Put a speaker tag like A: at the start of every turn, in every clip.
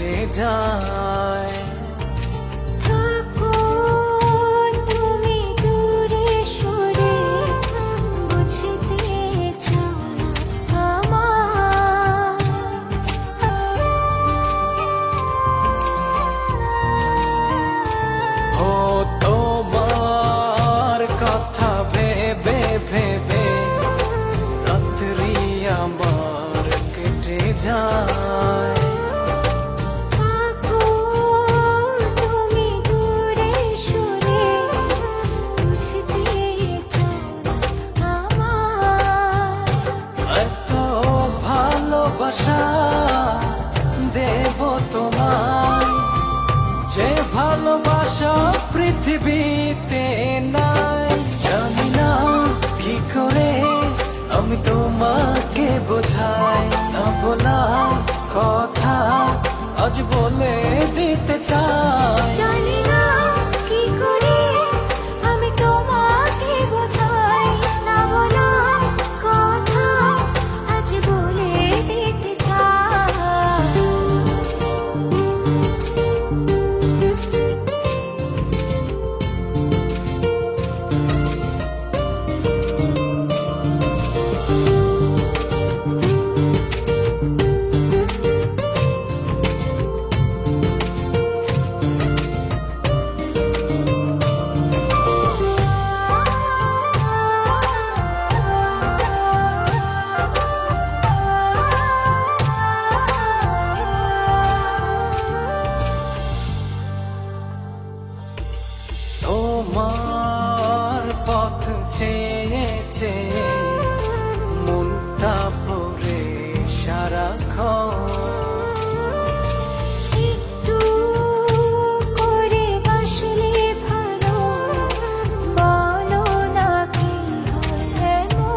A: কেটে যায়। তোমার কথা ভেবে ভেবে রাত্রি আমার কেটে যায়। এত ভালোবাসা দেব তোমায়, যে ভালোবাসা পৃথিবীতে নাই। জানি না কি করে আমি তোমাকে বোঝাই, না বলা কথা আজ বলে দিতে চাই।
B: জানি না কি করে আমি তোমাকে বোঝাই, না বলা কথা আজ বলে দিতে চাই।
A: তোমার পথ চেয়ে চেয়ে মনটা পড়ে সারাক্ষণ।
B: একটু করে বাসলে ভালো, বলো না কি হয় এমন।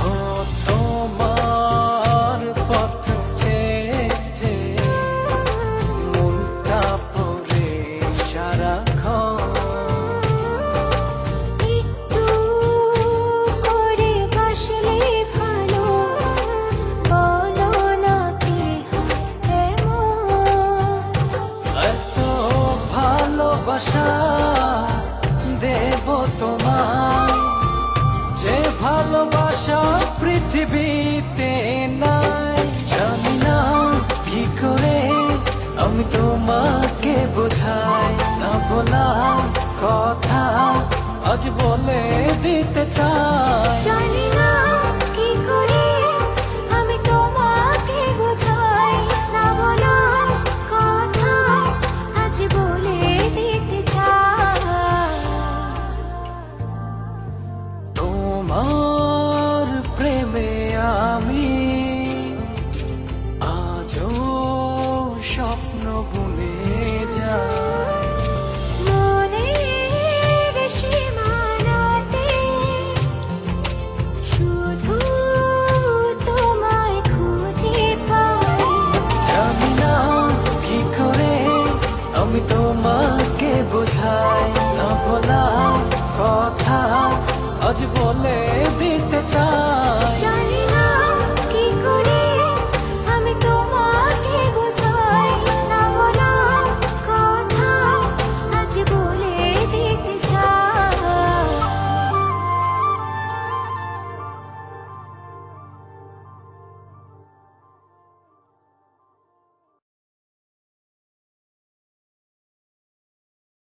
A: ও তোমার পথ চেয়ে চেয়ে মনটা পড়ে সারাক্ষণ।
B: একটু করে বাসলে ভালো, বলো না কি হয় এমন।
A: এত ভালোবাসা দেব তোমায়, যে ভালোবাসা পৃথিবীতে নাই। জানি না কি করে আমি তোমাকে বোঝাই, না বলা কথা আজ বলে দিতে চাই।